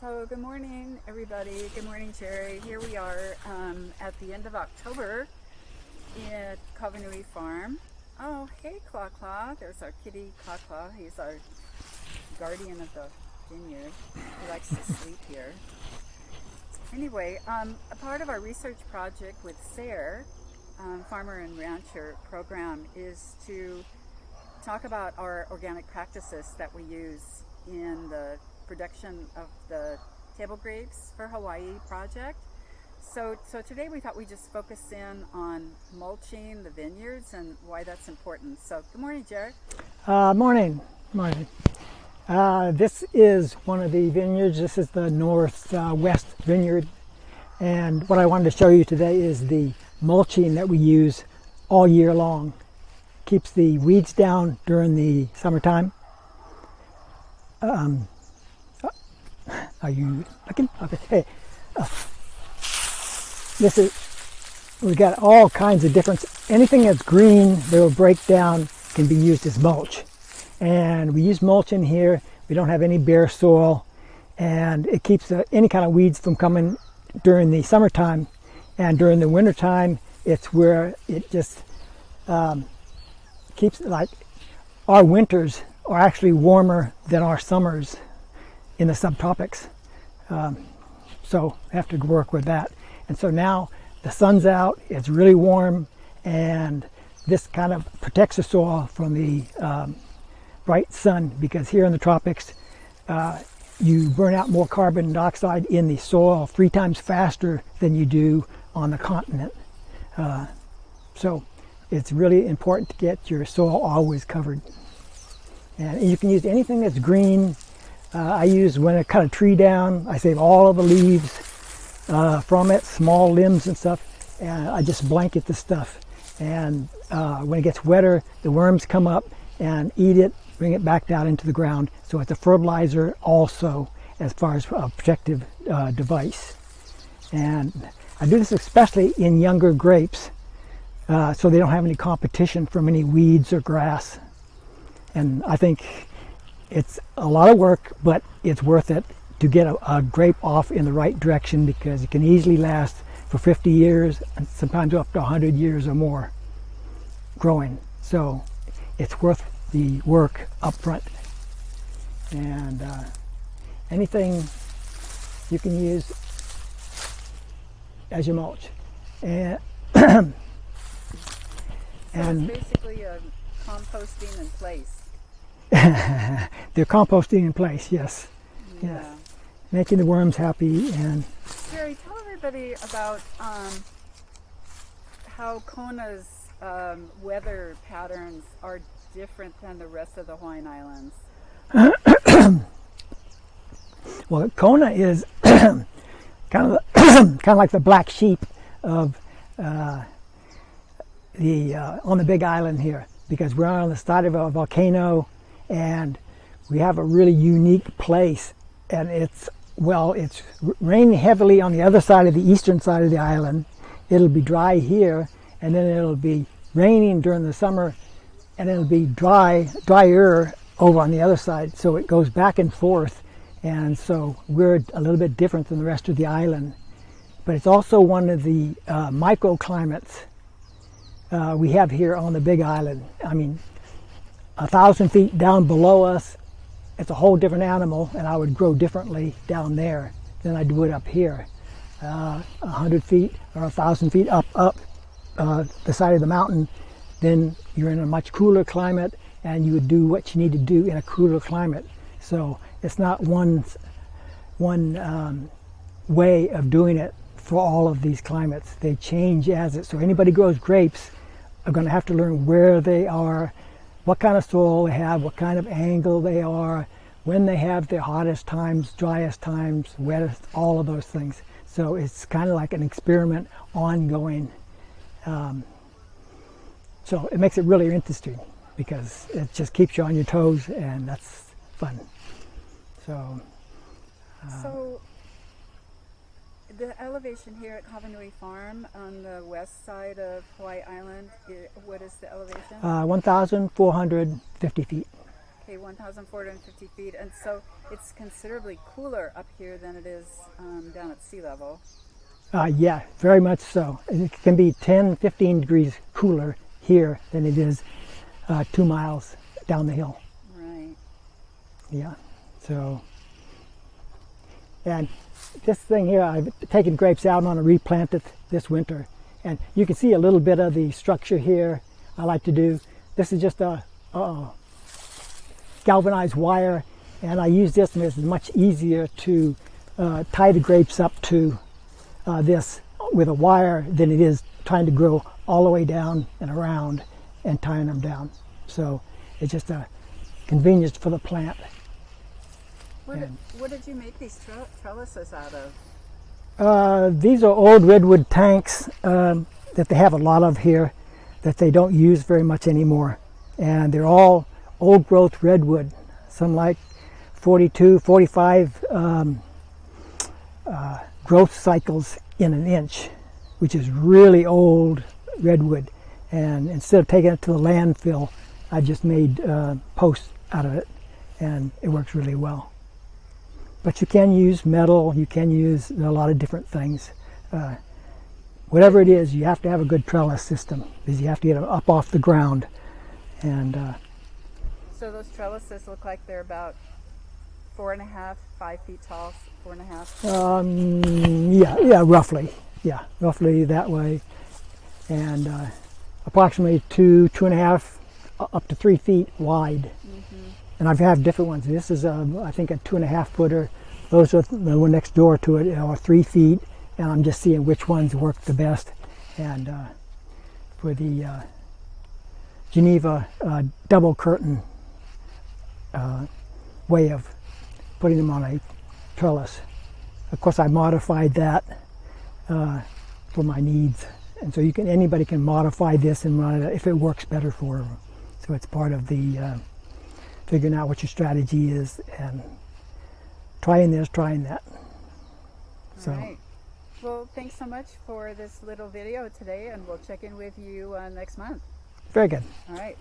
So good morning, everybody. Good morning, Jerry. Here we are at the end of October at Kavanui Farm. Oh, hey, Claw Claw. There's our kitty, Claw Claw. He's our guardian of the vineyard. He likes to sleep here. Anyway, a part of our research project with SARE, Farmer and Rancher program, is to talk about our organic practices that we use in the production of the table grapes for Hawaii project. So today we thought we'd just focus in on mulching the vineyards and why that's important. So good morning, Jared. Morning. This is one of the vineyards. This is the northwest vineyard. And what I wanted to show you today is the mulching that we use all year long. Keeps the weeds down during the summertime. Are you looking? Okay. Hey, we got all kinds of different, anything that's green that will break down can be used as mulch. And we use mulch in here. We don't have any bare soil, and it keeps any kind of weeds from coming during the summertime. And during the wintertime, it's where it just keeps, like, our winters are actually warmer than our summers in the subtropics. So we have to work with that. And so now the sun's out, it's really warm, and this kind of protects the soil from the bright sun, because here in the tropics, you burn out more carbon dioxide in the soil 3 times faster than you do on the continent. So it's really important to get your soil always covered. And you can use anything that's green. I use, when I cut a tree down, I save all of the leaves from it, small limbs and stuff, and I just blanket the stuff. And when it gets wetter, the worms come up and eat it, bring it back down into the ground. So it's a fertilizer also, as far as a protective device. And I do this especially in younger grapes, so they don't have any competition from any weeds or grass. And I think it's a lot of work, but it's worth it to get a grape off in the right direction, because it can easily last for 50 years and sometimes up to 100 years or more growing. So it's worth the work up front. And anything you can use as your mulch. And So it's basically a composting in place. They're composting in place, yes. Yeah. Yes. Making the worms happy. And Jerry, tell everybody about how Kona's weather patterns are different than the rest of the Hawaiian Islands. well, Kona is kind of like the black sheep of on the Big Island here, because we're on the side of a volcano, and we have a really unique place. And it's raining heavily on the other side of the eastern side of the island. It'll be dry here, and then it'll be raining during the summer, and it'll be drier over on the other side. So it goes back and forth, and so we're a little bit different than the rest of the island. But it's also one of the microclimates we have here on the Big Island. I mean, 1,000 feet down below us, it's a whole different animal, and I would grow differently down there than I would up here. 100 feet or 1,000 feet up the side of the mountain, then you're in a much cooler climate, and you would do what you need to do in a cooler climate. So it's not one way of doing it for all of these climates. They change as it. So anybody grows grapes are going to have to learn where they are, what kind of soil they have, what kind of angle they are, when they have their hottest times, driest times, wettest, all of those things. So it's kind of like an experiment ongoing. So it makes it really interesting, because it just keeps you on your toes, and that's fun. So the elevation here at Kavanui Farm on the west side of Hawaii Island, what is the elevation? 1,450 feet. Okay, 1,450 feet. And so it's considerably cooler up here than it is down at sea level. Yeah, very much so. It can be 10, 15 degrees cooler here than it is 2 miles down the hill. Right. Yeah, so, and this thing here, I've taken grapes out on and replanted this winter. And you can see a little bit of the structure here I like to do. This is just a galvanized wire, and I use this, and it's much easier to tie the grapes up to this with a wire than it is trying to grow all the way down and around and tying them down. So it's just a convenience for the plant. What did you make these trellises out of? These are old redwood tanks that they have a lot of here that they don't use very much anymore. And they're all old growth redwood, some like 42, 45 growth cycles in an inch, which is really old redwood. And instead of taking it to the landfill, I just made posts out of it, and it works really well. But you can use metal, you can use a lot of different things. Whatever it is, you have to have a good trellis system, because you have to get it up off the ground. And so those trellises look like they're about 4.5, 5 feet tall, 4.5. yeah, roughly. Yeah, roughly that way. And approximately 2.5, up to 3 feet wide. And I have different ones. This is, I think, a 2.5 footer. Those are the one next door to it are 3 feet, and I'm just seeing which ones work the best. And for the Geneva double curtain way of putting them on a trellis. Of course, I modified that for my needs, and so anybody can modify this and run it if it works better for them. So it's part of the figuring out what your strategy is and trying this, trying that. So. All right. Well, thanks so much for this little video today, and we'll check in with you next month. Very good. All right.